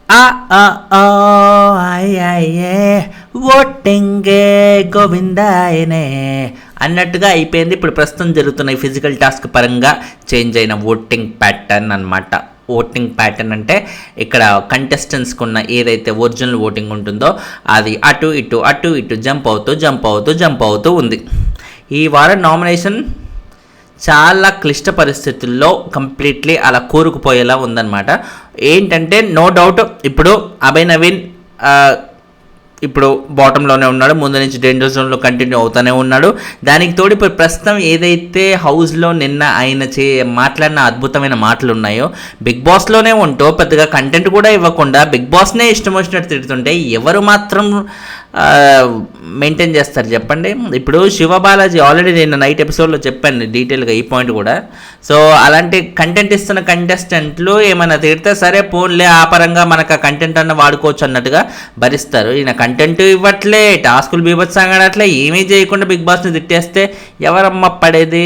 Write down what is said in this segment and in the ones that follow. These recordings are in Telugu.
ఆ ఆ ఆ ఆయ్ ఆయే ఓటింగే గోవిందాయనే అన్నట్టుగా అయిపోయింది. ఇప్పుడు ప్రస్తుతం జరుగుతున్న ఈ ఫిజికల్ టాస్క్ పరంగా చేంజ్ అయిన ఓటింగ్ ప్యాటర్న్ అనమాట. ఓటింగ్ ప్యాటర్న్ అంటే ఇక్కడ కంటెస్టెంట్స్కి ఉన్న ఏదైతే ఒరిజినల్ ఓటింగ్ ఉంటుందో అది అటు ఇటు జంప్ అవుతూ ఉంది. ఈ వారం నామినేషన్ చాలా క్లిష్ట పరిస్థితుల్లో కంప్లీట్లీ అలా కూరుకుపోయేలా ఉందన్నమాట. ఏంటంటే నో డౌట్ ఇప్పుడు అభయ్ నవీన్ ఇప్పుడు బాటంలోనే ఉన్నాడు, ముందు నుంచి డేంజర్ జోన్లో కంటిన్యూ అవుతూనే ఉన్నాడు. దానికి తోడు ఇప్పుడు ప్రస్తుతం ఏదైతే హౌస్లో నిన్న ఆయన మాట్లాడిన అద్భుతమైన మాటలు ఉన్నాయో, బిగ్ బాస్లోనే ఉంటూ పెద్దగా కంటెంట్ కూడా ఇవ్వకుండా బిగ్ బాస్నే ఇష్టం వచ్చినట్టు తిడుతుంటే ఎవరు మాత్రం మెయింటైన్ చేస్తారు చెప్పండి. ఇప్పుడు శివబాలాజీ ఆల్రెడీ నేను నైట్ ఎపిసోడ్లో చెప్పాను డీటెయిల్గా ఈ పాయింట్ కూడా. సో అలాంటి కంటెంట్ ఇస్తున్న కంటెస్టెంట్లు ఏమైనా తిడితే సరే పోన్లే, ఆ పరంగా మనకు ఆ కంటెంట్ అన్న వాడుకోవచ్చు అన్నట్టుగా భరిస్తారు. ఈయన కంటెంట్ ఇవ్వట్లే, టాస్కులు బీభత్సంగాడట్లే, ఏమీ చేయకుండా బిగ్ బాస్ని తిట్టేస్తే ఎవరమ్మ పడేది?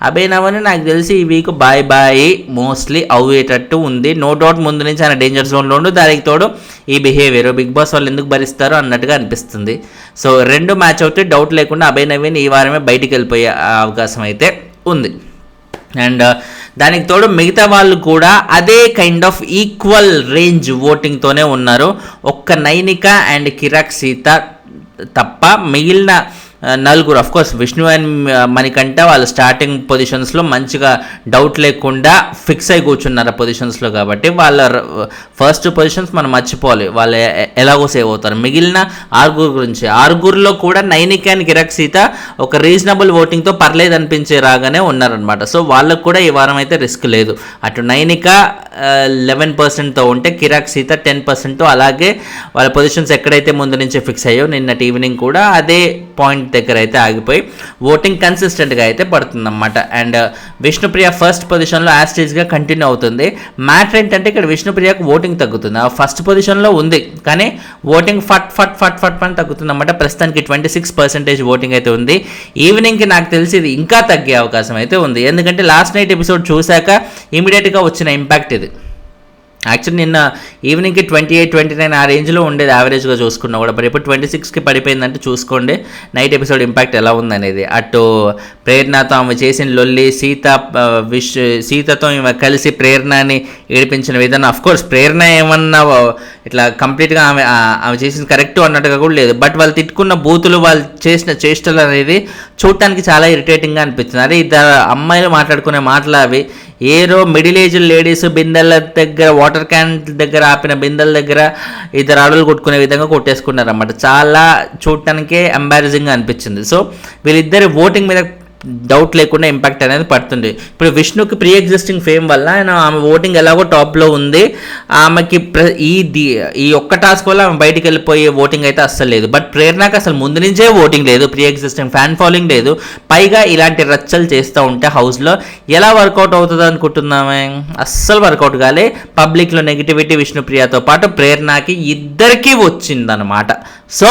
అభయ్ నవీన్ నాకు తెలిసి ఈ వీక్ బాయ్ మోస్ట్లీ అవ్వేటట్టు ఉంది. నో డౌట్ ముందు నుంచి ఆయన డేంజర్ జోన్లో ఉండు, దానికి తోడు ఈ బిహేవియర్ బిగ్ బాస్ వాళ్ళు ఎందుకు భరిస్తారో అన్నట్టుగా అనిపిస్తుంది. సో రెండు మ్యాచ్ అవుతే డౌట్ లేకుండా అభయ్ నవీన్ ఈ వారమే బయటికి వెళ్ళిపోయే అవకాశం అయితే ఉంది. అండ్ దానికి తోడు మిగతా వాళ్ళు కూడా అదే కైండ్ ఆఫ్ ఈక్వల్ రేంజ్ ఓటింగ్తోనే ఉన్నారు. ఒక్క నైనిక అండ్ కిరాక్ సీత తప్ప మిగిలిన నలుగురు, of course Vishnu and Manikanta వాళ్ళు స్టార్టింగ్ పొజిషన్స్లో మంచిగా డౌట్ లేకుండా ఫిక్స్ అయి కూర్చున్నారు ఆ పొజిషన్స్లో. కాబట్టి వాళ్ళ ఫస్ట్ పొజిషన్స్ మనం మర్చిపోవాలి, వాళ్ళు ఎలాగో సేవ్ అవుతారు. మిగిలిన ఆరుగురిలో కూడా నైనిక అండ్ కిరాక్ సీత ఒక రీజనబుల్ ఓటింగ్తో పర్లేదు అనిపించే రాగానే ఉన్నారనమాట. సో వాళ్ళకు కూడా ఈ వారం అయితే రిస్క్ లేదు. అటు నైనిక 11%తో ఉంటే కిరాక్ సీత 10%తో, అలాగే వాళ్ళ పొజిషన్స్ ఎక్కడైతే ముందు నుంచి ఫిక్స్ అయ్యో నిన్నటి ఈవినింగ్ కూడా అదే పాయింట్ దగ్గర అయితే ఆగిపోయి ఓటింగ్ కన్సిస్టెంట్గా అయితే పడుతుందన్నమాట. అండ్ విష్ణుప్రియ ఫస్ట్ పొజిషన్లో యాస్టేజ్గా కంటిన్యూ అవుతుంది. మ్యాటర్ ఏంటంటే ఇక్కడ విష్ణుప్రియకు ఓటింగ్ తగ్గుతుంది. ఆ ఫస్ట్ పొజిషన్లో ఉంది కానీ ఓటింగ్ ఫట్ అని తగ్గుతుంది అన్నమాట. ప్రస్తుతానికి 26% ఓటింగ్ అయితే ఉంది. ఈవినింగ్కి నాకు తెలిసి ఇది ఇంకా తగ్గే అవకాశం అయితే ఉంది. ఎందుకంటే లాస్ట్ నైట్ ఎపిసోడ్ చూశాక ఇమీడియట్గా వచ్చిన ఇంపాక్ట్ ఇది. యాక్చువల్లీ నిన్న ఈవినింగ్కి 28-29 ఆ రేంజ్లో ఉండేది యావరేజ్గా చూసుకున్నా కూడా, మరి ఇప్పుడు 26కి పడిపోయిందంటే చూసుకోండి నైట్ ఎపిసోడ్ ఇంపాక్ట్ ఎలా ఉందనేది. అటు ప్రేరణతో ఆమె చేసిన లొల్లి, సీతతో ఈమె కలిసి ప్రేరణని ఏడిపించిన విధానం, అఫ్కోర్స్ ప్రేరణ ఏమన్నా ఇట్లా కంప్లీట్గా ఆమె చేసింది కరెక్ట్ అన్నట్టుగా కూడా లేదు. బట్ వాళ్ళు తిట్టుకున్న బూతులు, వాళ్ళు చేసిన చేష్టలు అనేది చూడటానికి చాలా ఇరిటేటింగ్గా అనిపించింది. అదే ఇద్దరు అమ్మాయిలు మాట్లాడుకునే మాటలు అవి ఏరో మిడిల్ ఏజ్ లేడీస్ బిందెల దగ్గర, వాటర్ క్యాన్ దగ్గర ఆపిన బిందెల దగ్గర ఇద్దరు ఆడలు కొట్టుకునే విధంగా కొట్టేసుకున్నారు అన్నమాట. చాలా చూడటానికే ఎంబారసింగ్గా అనిపించింది. సో వీళ్ళిద్దరి ఓటింగ్ మీద డౌట్ లేకుండా ఇంపాక్ట్ అనేది పడుతుంది. ఇప్పుడు విష్ణుకి ప్రీ ఎగ్జిస్టింగ్ ఫేమ్ వల్ల ఆమె ఓటింగ్ ఎలాగో టాప్లో ఉంది. ఆమెకి ఈ ఒక్క టాస్క్ వల్ల ఆమె బయటికి వెళ్ళిపోయే ఓటింగ్ అయితే అస్సలు లేదు. బట్ ప్రేరణకి అసలు ముందు నుంచే ఓటింగ్ లేదు, ప్రీ ఎగ్జిస్టింగ్ ఫ్యాన్ ఫాలోయింగ్ లేదు. పైగా ఇలాంటి రచ్చలు చేస్తూ ఉంటే హౌస్లో ఎలా వర్కౌట్ అవుతుంది అనుకుంటున్నామే? అస్సలు వర్కౌట్ కాలే. పబ్లిక్లో నెగిటివిటీ విష్ణుప్రియతో పాటు ప్రేరణకి ఇద్దరికీ వచ్చిందనమాట. సో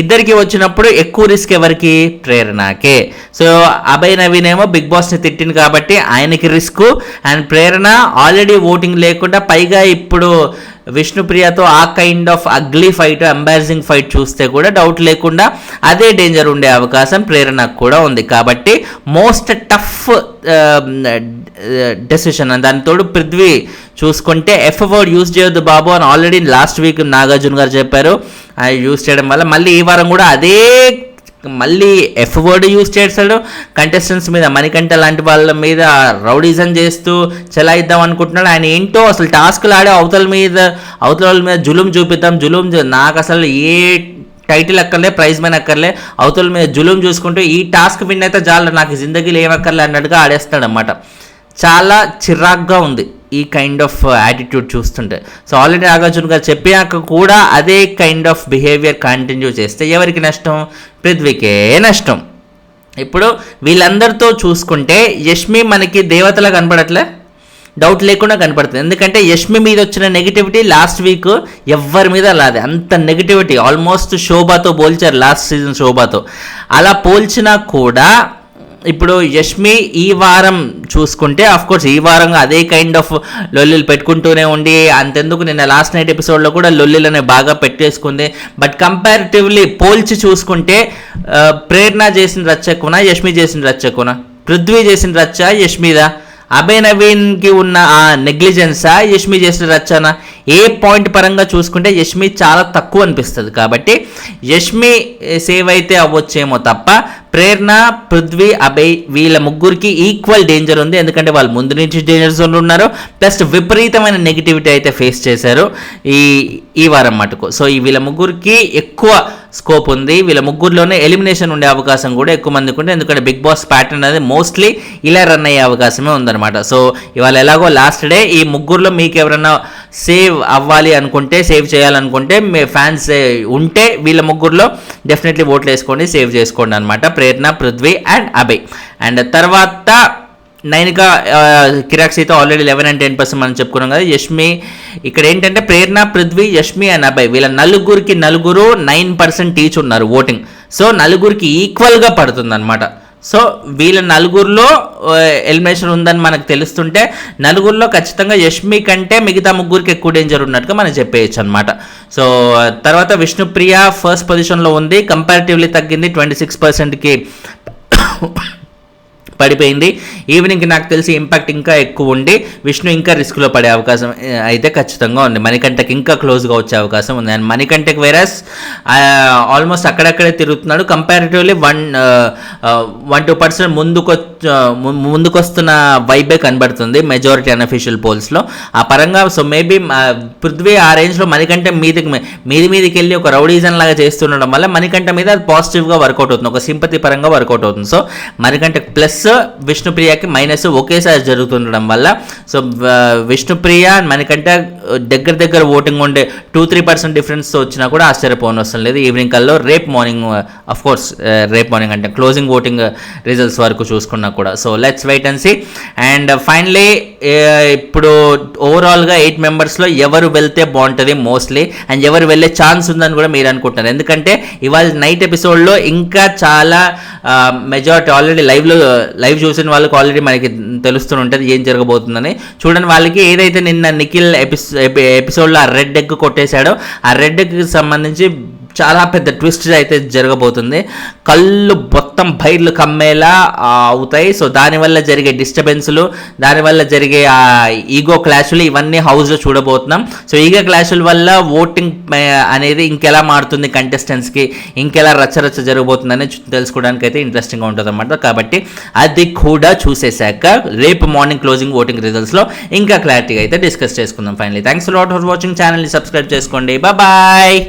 ఇద్దరికి వచ్చినప్పుడు ఎక్కువ రిస్క్ ఎవరికి? ప్రేరణకే. సో అభయ్ నవీన్ ఏమో బిగ్ బాస్ని తిట్టింది కాబట్టి ఆయనకి risk, and Prerana already voting లేకుండా పైగా ఇప్పుడు విష్ణుప్రియతో ఆ kind of ugly fight, embarrassing fight చూస్తే కూడా డౌట్ లేకుండా అదే డేంజర్ ఉండే అవకాశం ప్రేరణకు కూడా ఉంది. కాబట్టి మోస్ట్ టఫ్ డెసిషన్. దాని తోడు పృథ్వీ చూసుకుంటే ఎఫ్ వర్డ్ యూజ్ చేయొద్దు బాబు అని ఆల్రెడీ లాస్ట్ వీక్ నాగార్జున గారు చెప్పారు. అది యూజ్ చేయడం వల్ల మళ్ళీ ఈ వారం కూడా అదే మళ్ళీ ఎఫ్ వర్డ్ యూజ్ చేస్తాడు కంటెస్టెంట్స్ మీద. మణికంఠ లాంటి వాళ్ళ మీద రౌడీజం చేస్తూ చెలాయిద్దాం అనుకుంటున్నాడు. ఆయన ఏంటో అసలు టాస్క్లు ఆడే అవతల వాళ్ళ మీద జులుం చూపిద్దాం, నాకు అసలు ఏ టైటిల్ అక్కర్లే, ప్రైజ్ మైన అక్కర్లే, అవతల మీద జులుం చూసుకుంటూ ఈ టాస్క్ విన్ అయితే చాలు, నాకు జిందగీలు ఏమక్కర్లే అన్నట్టుగా ఆడేస్తాడు అన్నమాట. చాలా చిరాగ్గా ఉంది ఈ కైండ్ ఆఫ్ యాటిట్యూడ్ చూస్తుంటే. సో ఆల్రెడీ నాగార్జున గారు చెప్పాక కూడా అదే కైండ్ ఆఫ్ బిహేవియర్ కంటిన్యూ చేస్తే ఎవరికి నష్టం? పృథ్వీకే నష్టం. ఇప్పుడు వీళ్ళందరితో చూసుకుంటే యష్మి మనకి దేవతలా కనపడట్లే, డౌట్ లేకుండా కనపడుతుంది. ఎందుకంటే యష్మి మీద వచ్చిన నెగిటివిటీ లాస్ట్ వీక్ ఎవరి మీద రాదు, అంత నెగిటివిటీ. ఆల్మోస్ట్ శోభాతో పోల్చారు లాస్ట్ సీజన్ శోభాతో. అలా పోల్చినా కూడా ఇప్పుడు యష్మి ఈ వారం చూసుకుంటే కోర్స్ ఈ వారం అదే కైండ్ ఆఫ్ లొల్లిలు పెట్టుకుంటూనే ఉండి అంతెందుకు నిన్న లాస్ట్ నైట్ ఎపిసోడ్లో కూడా లొల్లిలనే బాగా పెట్టేసుకుంది. బట్ కంపారిటివ్లీ పోల్చి చూసుకుంటే ప్రేరణ చేసిన రచ్చ ఎక్కువనా, యష్మి చేసిన రచ్చ ఎక్కువనా? పృథ్వీ చేసిన రచ్చ యష్మిదా? అభయ్ నవీన్కి ఉన్న ఆ నెగ్లిజెన్సా యష్మి చేసిన రచ్చనా? ఏ పాయింట్ పరంగా చూసుకుంటే యష్మి చాలా తక్కువ అనిపిస్తుంది. కాబట్టి యష్మి సేవ్ అయితే అవ్వచ్చేమో తప్ప ప్రేరణ, పృథ్వీ, అభయ్ వీళ్ళ ముగ్గురికి ఈక్వల్ డేంజర్ ఉంది. ఎందుకంటే వాళ్ళు ముందు నుంచి డేంజర్ జోన్లో ఉన్నారు, ప్లస్ విపరీతమైన నెగిటివిటీ అయితే ఫేస్ చేశారు ఈ వారం మటుకు. సో ఈ వీళ్ళ ముగ్గురికి ఎక్కువ స్కోప్ ఉంది. వీళ్ళ ముగ్గురులోనే ఎలిమినేషన్ ఉండే అవకాశం కూడా ఎక్కువ మందికి ఉంది. ఎందుకంటే బిగ్ బాస్ ప్యాటర్న్ అనేది మోస్ట్లీ ఇలా రన్ అయ్యే అవకాశమే ఉందన్నమాట. సో ఇవాళ ఎలాగో లాస్ట్ డే, ఈ ముగ్గురులో మీకు ఎవరైనా సేవ్ అవ్వాలి అనుకుంటే, సేవ్ చేయాలనుకుంటే, మీ ఫ్యాన్స్ ఉంటే వీళ్ళ ముగ్గురులో డెఫినెట్లీ ఓట్లు వేసుకోండి, సేవ్ చేసుకోండి అనమాట. ప్రేరణ, పృథ్వీ అండ్ అభయ్. అండ్ తర్వాత నైనిక, కిరాక్స్ అయితే ఆల్రెడీ 11 and 10% మనం చెప్పుకున్నాం కదా. యష్మి ఇక్కడ ఏంటంటే ప్రేరణ, పృథ్వీ, యష్మి అండ్ అభయ్ వీళ్ళ నలుగురికి 9% ఈచ్ ఉన్నారు ఓటింగ్. సో నలుగురికి ఈక్వల్గా పడుతుంది అనమాట. సో వీళ్ళ నలుగురిలో ఎలిమినేషన్ ఉందని మనకు తెలుస్తుంటే నలుగురిలో ఖచ్చితంగా యష్మి కంటే మిగతా ముగ్గురికి ఎక్కువ డేంజర్ ఉన్నట్టుగా మనం చెప్పేయచ్చు అనమాట. సో తర్వాత విష్ణుప్రియ ఫస్ట్ పొజిషన్లో ఉంది, కంపారిటివ్లీ తగ్గింది, 26%కి పడిపోయింది. ఈవినింగ్కి నాకు తెలిసి ఇంపాక్ట్ ఇంకా ఎక్కువ ఉండి విష్ణు ఇంకా రిస్క్లో పడే అవకాశం అయితే ఖచ్చితంగా ఉంది. మణికంఠకి ఇంకా క్లోజ్గా వచ్చే అవకాశం ఉంది. అండ్ మణికంఠకి వేరస్ ఆల్మోస్ట్ అక్కడక్కడే తిరుగుతున్నాడు. కంపారిటివ్లీ 1-2% ముందుకొస్తున్న వైబే కనబడుతుంది మెజారిటీ అన్అఫీషియల్ పోల్స్లో ఆ పరంగా. సో మేబీ పృథ్వీ ఆ రేంజ్లో మణికంఠ మీదికి వెళ్ళి ఒక రౌడీజన్ లాగా చేస్తుండడం వల్ల మణికంఠ మీద అది పాజిటివ్గా వర్కౌట్ అవుతుంది, ఒక సింపతి పరంగా వర్కౌట్ అవుతుంది. సో మణికంఠకి ప్లస్, విష్ణుప్రియకి మైనస్ ఒకేసారి జరుగుతుండడం వల్ల సో విష్ణుప్రియ మణికంఠ దగ్గర ఓటింగ్ ఉండే 2-3% డిఫరెన్స్ వచ్చినా కూడా ఆశ్చర్యపోనవసరం లేదు. ఈవినింగ్ కల్లో రేపు మార్నింగ్, అఫ్ కోర్స్ రేపు మార్నింగ్ అంటే క్లోజింగ్ ఓటింగ్ రిజల్ట్స్ వరకు చూసుకున్నా కూడా. So let's wait and see. And finally ఇప్పుడు ఓవరాల్గా 8 మెంబర్స్లో ఎవరు వెళ్తే బాగుంటుంది మోస్ట్లీ, అండ్ ఎవరు వెళ్ళే ఛాన్స్ ఉందని కూడా మీరు అనుకుంటున్నారు. ఎందుకంటే ఇవాళ నైట్ ఎపిసోడ్లో ఇంకా చాలా మెజారిటీ ఆల్రెడీ లైవ్ చూసిన వాళ్ళకి ఆల్రెడీ మనకి తెలుస్తూనే ఉంటుంది ఏం జరగబోతుందని. చూడండి, వాళ్ళకి ఏదైతే నిన్న నిఖిల్ ఎపిసోడ్లో ఆ రెడ్ ఎగ్ కొట్టేశాడో ఆ రెడ్ ఎగ్కి సంబంధించి చాలా పెద్ద ట్విస్ట్ అయితే జరగబోతుంది. కళ్ళు మొత్తం బయర్లు కమ్మేలా అవుతాయి. సో దానివల్ల జరిగే డిస్టర్బెన్స్లు, దానివల్ల జరిగే ఆ ఈగో క్లాషులు ఇవన్నీ హౌస్లో చూడబోతున్నాం. సో ఈగో క్లాషుల వల్ల ఓటింగ్ అనేది ఇంకెలా మారుతుంది, కంటెస్టెంట్స్కి ఇంకెలా రచ్చరచ్చ జరగబోతుందని తెలుసుకోవడానికి అయితే ఇంట్రెస్టింగ్గా ఉంటుంది అన్నమాట. కాబట్టి అది కూడా చూసేశాక రేపు మార్నింగ్ క్లోజింగ్ ఓటింగ్ రిజల్ట్స్లో ఇంకా క్లారిటీగా అయితే డిస్కస్ చేసుకుందాం. Finally thanks lot for watching. ఛానల్ని సబ్స్క్రైబ్ చేసుకోండి. బాయ్.